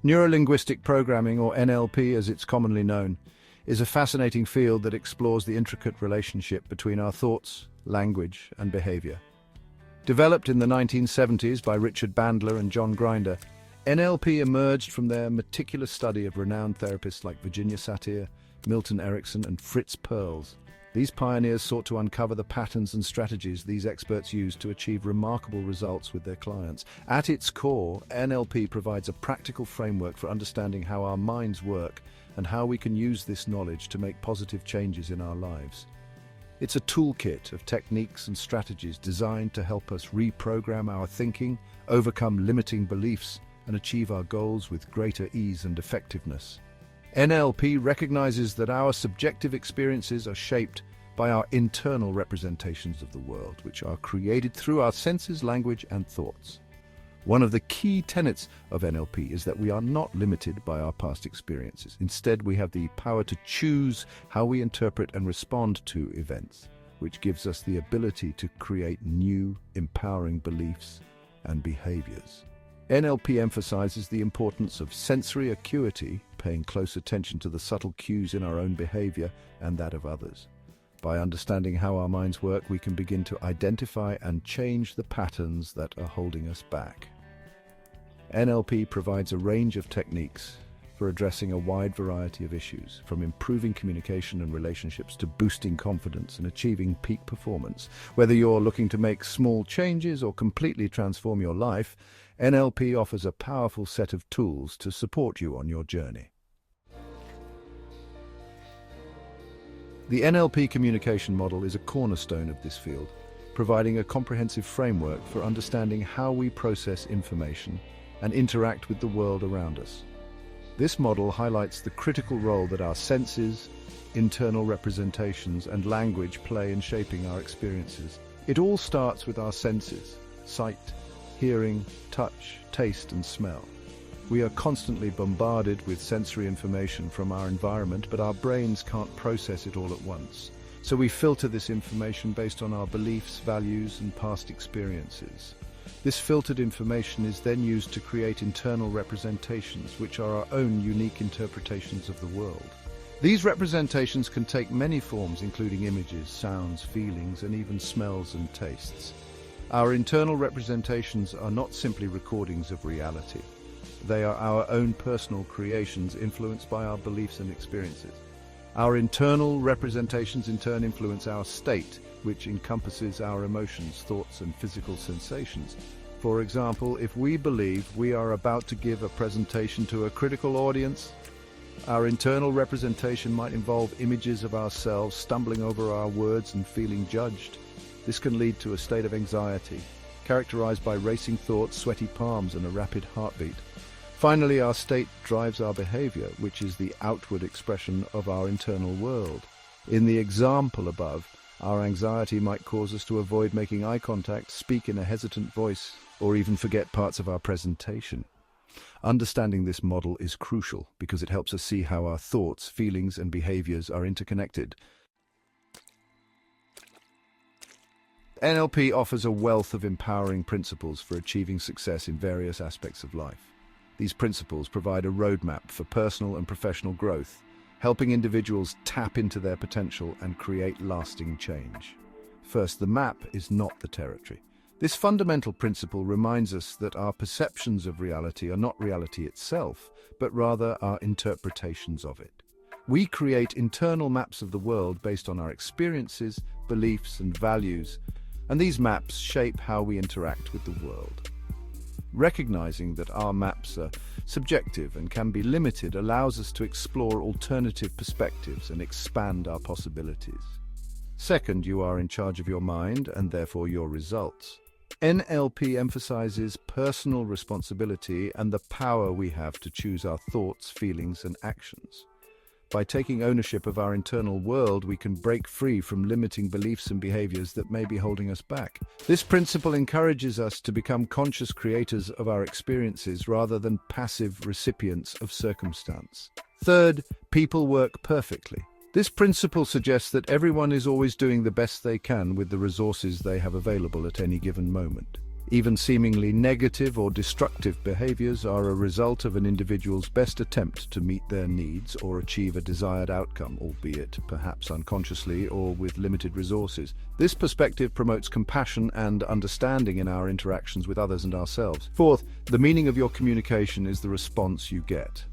Neurolinguistic programming, or NLP as it's commonly known, is a fascinating field that explores the intricate relationship between our thoughts, language, and behavior. Developed in the 1970s by Richard Bandler and John Grinder, NLP emerged from their meticulous study of renowned therapists like Virginia Satir, Milton Erickson, and Fritz Perls. These pioneers sought to uncover the patterns and strategies these experts used to achieve remarkable results with their clients. At its core, NLP provides a practical framework for understanding how our minds work and how we can use this knowledge to make positive changes in our lives. It's a toolkit of techniques and strategies designed to help us reprogram our thinking, overcome limiting beliefs, and achieve our goals with greater ease and effectiveness. NLP recognizes that our subjective experiences are shaped by our internal representations of the world, which are created through our senses, language, and thoughts. One of the key tenets of NLP is that we are not limited by our past experiences. Instead, we have the power to choose how we interpret and respond to events, which gives us the ability to create new, empowering beliefs and behaviors. NLP emphasizes the importance of sensory acuity, paying close attention to the subtle cues in our own behavior and that of others. By understanding how our minds work, we can begin to identify and change the patterns that are holding us back. NLP provides a range of techniques for addressing a wide variety of issues, from improving communication and relationships to boosting confidence and achieving peak performance. Whether you're looking to make small changes or completely transform your life, NLP offers a powerful set of tools to support you on your journey. The NLP communication model is a cornerstone of this field, providing a comprehensive framework for understanding how we process information and interact with the world around us. This model highlights the critical role that our senses, internal representations, and language play in shaping our experiences. It all starts with our senses: sight, hearing, touch, taste, and smell. We are constantly bombarded with sensory information from our environment, but our brains can't process it all at once. So we filter this information based on our beliefs, values, and past experiences. This filtered information is then used to create internal representations, which are our own unique interpretations of the world. These representations can take many forms, including images, sounds, feelings, and even smells and tastes. Our internal representations are not simply recordings of reality. They are our own personal creations influenced by our beliefs and experiences. Our internal representations in turn influence our state, which encompasses our emotions, thoughts, and physical sensations. For example, if we believe we are about to give a presentation to a critical audience, our internal representation might involve images of ourselves stumbling over our words and feeling judged. This can lead to a state of anxiety, characterized by racing thoughts, sweaty palms, and a rapid heartbeat. Finally, our state drives our behavior, which is the outward expression of our internal world. In the example above, our anxiety might cause us to avoid making eye contact, speak in a hesitant voice, or even forget parts of our presentation. Understanding this model is crucial because it helps us see how our thoughts, feelings, and behaviors are interconnected. NLP offers a wealth of empowering principles for achieving success in various aspects of life. These principles provide a roadmap for personal and professional growth, helping individuals tap into their potential and create lasting change. First, the map is not the territory. This fundamental principle reminds us that our perceptions of reality are not reality itself, but rather our interpretations of it. We create internal maps of the world based on our experiences, beliefs, and values, and these maps shape how we interact with the world. Recognizing that our maps are subjective and can be limited allows us to explore alternative perspectives and expand our possibilities. Second, you are in charge of your mind and therefore your results. NLP emphasizes personal responsibility and the power we have to choose our thoughts, feelings, and actions. By taking ownership of our internal world, we can break free from limiting beliefs and behaviors that may be holding us back. This principle encourages us to become conscious creators of our experiences rather than passive recipients of circumstance. Third, people work perfectly. This principle suggests that everyone is always doing the best they can with the resources they have available at any given moment. Even seemingly negative or destructive behaviors are a result of an individual's best attempt to meet their needs or achieve a desired outcome, albeit perhaps unconsciously or with limited resources. This perspective promotes compassion and understanding in our interactions with others and ourselves. Fourth, the meaning of your communication is the response you get.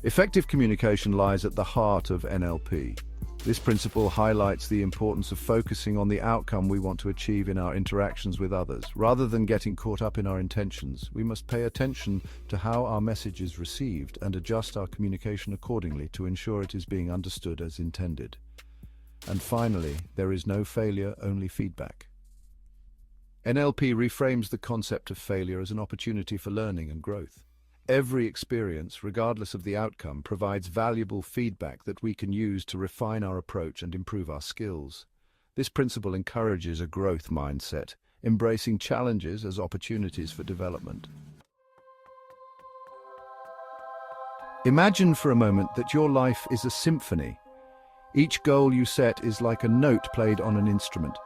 Effective communication lies at the heart of NLP. This principle highlights the importance of focusing on the outcome we want to achieve in our interactions with others. Rather than getting caught up in our intentions, we must pay attention to how our message is received and adjust our communication accordingly to ensure it is being understood as intended. And finally, there is no failure, only feedback. NLP reframes the concept of failure as an opportunity for learning and growth. Every experience, regardless of the outcome, provides valuable feedback that we can use to refine our approach and improve our skills. This principle encourages a growth mindset, embracing challenges as opportunities for development. Imagine for a moment that your life is a symphony. Each goal you set is like a note played on an instrument.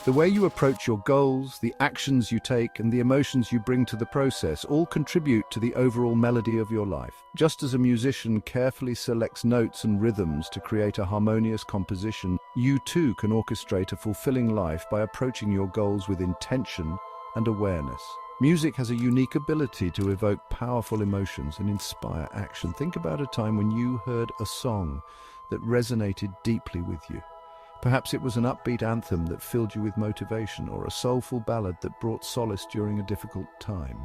The way you approach your goals, the actions you take, and the emotions you bring to the process all contribute to the overall melody of your life. Just as a musician carefully selects notes and rhythms to create a harmonious composition, you too can orchestrate a fulfilling life by approaching your goals with intention and awareness. Music has a unique ability to evoke powerful emotions and inspire action. Think about a time when you heard a song that resonated deeply with you. Perhaps it was an upbeat anthem that filled you with motivation, or a soulful ballad that brought solace during a difficult time.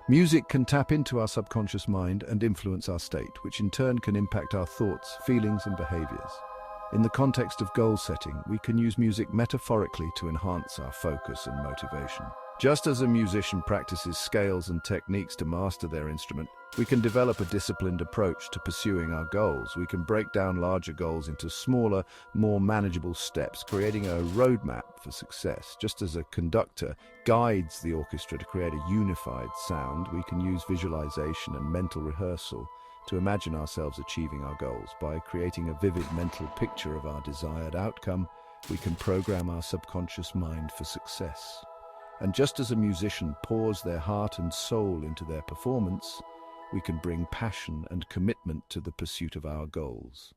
Music can tap into our subconscious mind and influence our state, which in turn can impact our thoughts, feelings, and behaviors. In the context of goal setting, we can use music metaphorically to enhance our focus and motivation. Just as a musician practices scales and techniques to master their instrument, we can develop a disciplined approach to pursuing our goals. We can break down larger goals into smaller, more manageable steps, creating a roadmap for success. Just as a conductor guides the orchestra to create a unified sound, we can use visualization and mental rehearsal to imagine ourselves achieving our goals. By creating a vivid mental picture of our desired outcome, we can program our subconscious mind for success. And just as a musician pours their heart and soul into their performance, we can bring passion and commitment to the pursuit of our goals.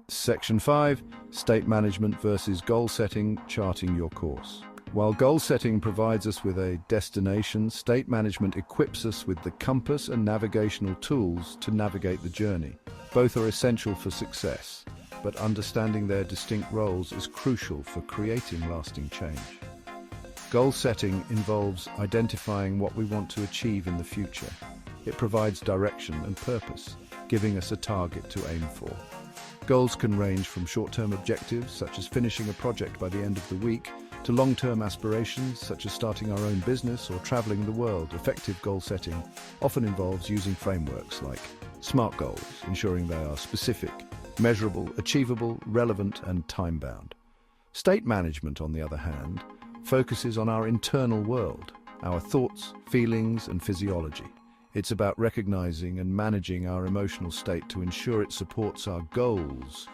Section 5. State management versus goal setting, charting your course. While goal setting provides us with a destination, state management equips us with the compass and navigational tools to navigate the journey. Both are essential for success, but understanding their distinct roles is crucial for creating lasting change. Goal setting involves identifying what we want to achieve in the future. It provides direction and purpose, giving us a target to aim for. Goals can range from short-term objectives, such as finishing a project by the end of the week, to long-term aspirations, such as starting our own business or traveling the world. Effective goal setting often involves using frameworks like SMART goals, ensuring they are specific, measurable, achievable, relevant, and time-bound. State management, on the other hand, focuses on our internal world, our thoughts, feelings, and physiology. It's about recognizing and managing our emotional state to ensure it supports our goals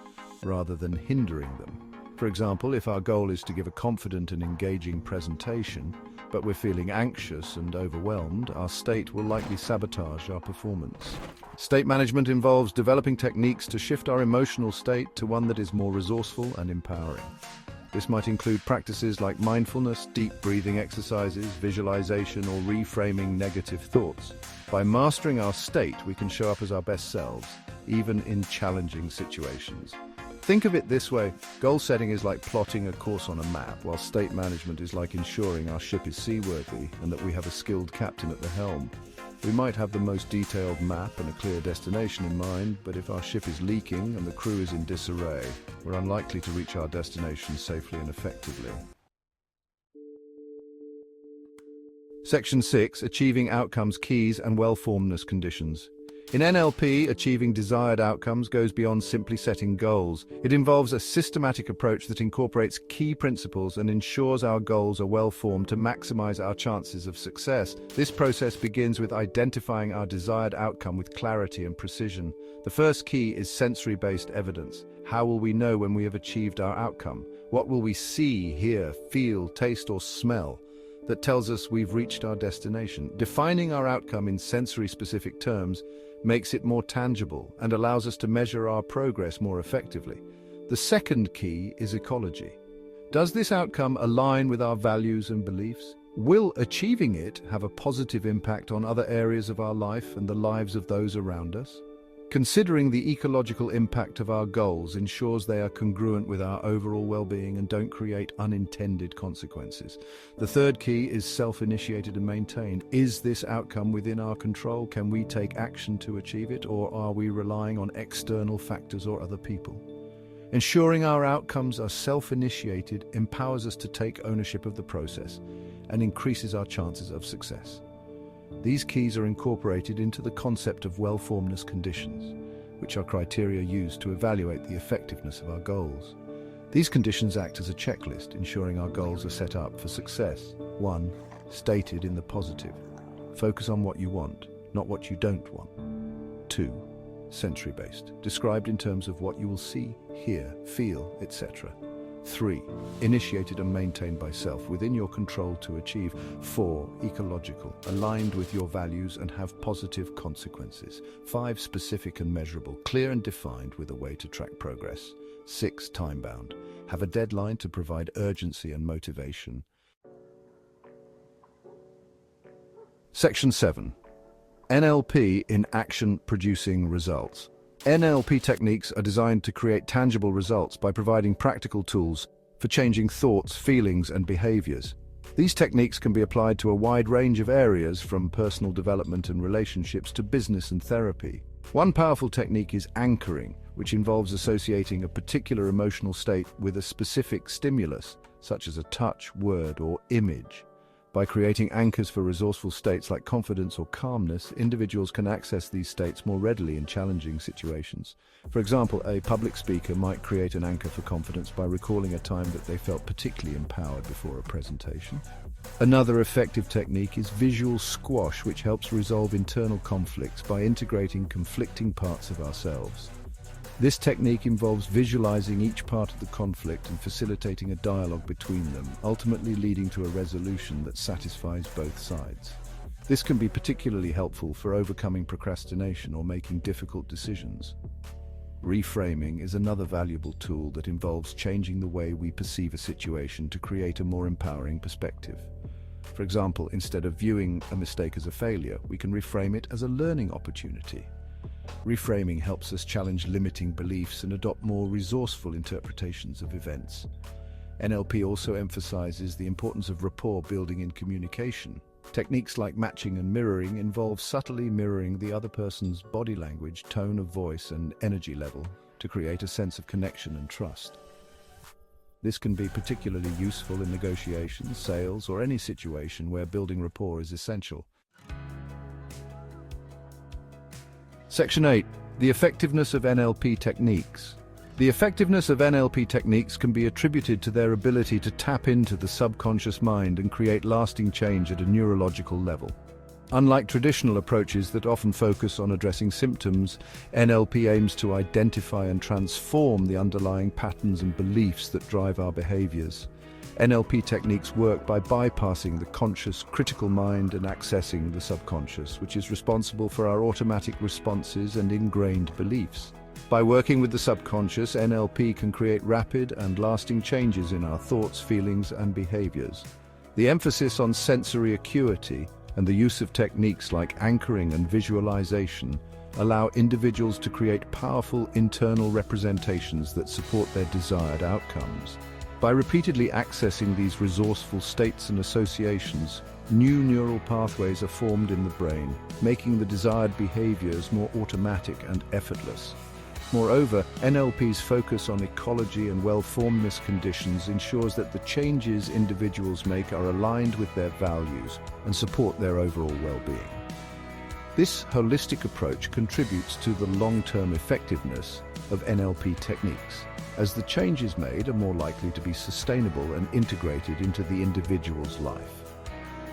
rather than hindering them. For example, if our goal is to give a confident and engaging presentation, but we're feeling anxious and overwhelmed, our state will likely sabotage our performance. State management involves developing techniques to shift our emotional state to one that is more resourceful and empowering. This might include practices like mindfulness, deep breathing exercises, visualization, or reframing negative thoughts. By mastering our state, we can show up as our best selves, even in challenging situations. Think of it this way: goal setting is like plotting a course on a map, while state management is like ensuring our ship is seaworthy and that we have a skilled captain at the helm. We might have the most detailed map and a clear destination in mind, but if our ship is leaking and the crew is in disarray, we're unlikely to reach our destination safely and effectively. Section 6. Achieving outcomes, keys, and well-formedness conditions. In NLP, achieving desired outcomes goes beyond simply setting goals. It involves a systematic approach that incorporates key principles and ensures our goals are well-formed to maximize our chances of success. This process begins with identifying our desired outcome with clarity and precision. The first key is sensory-based evidence. How will we know when we have achieved our outcome? What will we see, hear, feel, taste, or smell that tells us we've reached our destination? Defining our outcome in sensory-specific terms makes it more tangible and allows us to measure our progress more effectively. The second key is ecology. Does this outcome align with our values and beliefs? Will achieving it have a positive impact on other areas of our life and the lives of those around us? Considering the ecological impact of our goals ensures they are congruent with our overall well-being and don't create unintended consequences. The third key is self-initiated and maintained. Is this outcome within our control? Can we take action to achieve it, or are we relying on external factors or other people? Ensuring our outcomes are self-initiated empowers us to take ownership of the process and increases our chances of success. These keys are incorporated into the concept of well-formedness conditions, which are criteria used to evaluate the effectiveness of our goals. These conditions act as a checklist, ensuring our goals are set up for success. 1. Stated in the positive. Focus on what you want, not what you don't want. 2. Sensory-based, described in terms of what you will see, hear, feel, etc. 3. Initiated and maintained by self, within your control to achieve. 4. Ecological, aligned with your values and have positive consequences. 5. Specific and measurable, clear and defined with a way to track progress. 6. Time-bound, have a deadline to provide urgency and motivation. Section 7. NLP in action producing results. NLP techniques are designed to create tangible results by providing practical tools for changing thoughts, feelings, and behaviors. These techniques can be applied to a wide range of areas, from personal development and relationships to business and therapy. One powerful technique is anchoring, which involves associating a particular emotional state with a specific stimulus, such as a touch, word, or image. By creating anchors for resourceful states like confidence or calmness, individuals can access these states more readily in challenging situations. For example, a public speaker might create an anchor for confidence by recalling a time that they felt particularly empowered before a presentation. Another effective technique is visual squash, which helps resolve internal conflicts by integrating conflicting parts of ourselves. This technique involves visualizing each part of the conflict and facilitating a dialogue between them, ultimately leading to a resolution that satisfies both sides. This can be particularly helpful for overcoming procrastination or making difficult decisions. Reframing is another valuable tool that involves changing the way we perceive a situation to create a more empowering perspective. For example, instead of viewing a mistake as a failure, we can reframe it as a learning opportunity. Reframing helps us challenge limiting beliefs and adopt more resourceful interpretations of events. NLP also emphasizes the importance of rapport building in communication. Techniques like matching and mirroring involve subtly mirroring the other person's body language, tone of voice, and energy level to create a sense of connection and trust. This can be particularly useful in negotiations, sales, or any situation where building rapport is essential. Section 8. The effectiveness of NLP techniques. The effectiveness of NLP techniques can be attributed to their ability to tap into the subconscious mind and create lasting change at a neurological level. Unlike traditional approaches that often focus on addressing symptoms, NLP aims to identify and transform the underlying patterns and beliefs that drive our behaviors. NLP techniques work by bypassing the conscious, critical mind and accessing the subconscious, which is responsible for our automatic responses and ingrained beliefs. By working with the subconscious, NLP can create rapid and lasting changes in our thoughts, feelings, and behaviors. The emphasis on sensory acuity and the use of techniques like anchoring and visualization allow individuals to create powerful internal representations that support their desired outcomes. By repeatedly accessing these resourceful states and associations, new neural pathways are formed in the brain, making the desired behaviors more automatic and effortless. Moreover, NLP's focus on ecology and well-formedness conditions ensures that the changes individuals make are aligned with their values and support their overall well-being. This holistic approach contributes to the long-term effectiveness of NLP techniques, as the changes made are more likely to be sustainable and integrated into the individual's life.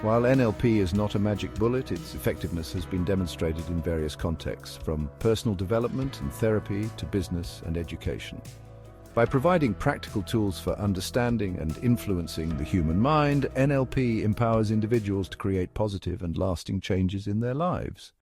While NLP is not a magic bullet, its effectiveness has been demonstrated in various contexts, from personal development and therapy to business and education. By providing practical tools for understanding and influencing the human mind, NLP empowers individuals to create positive and lasting changes in their lives.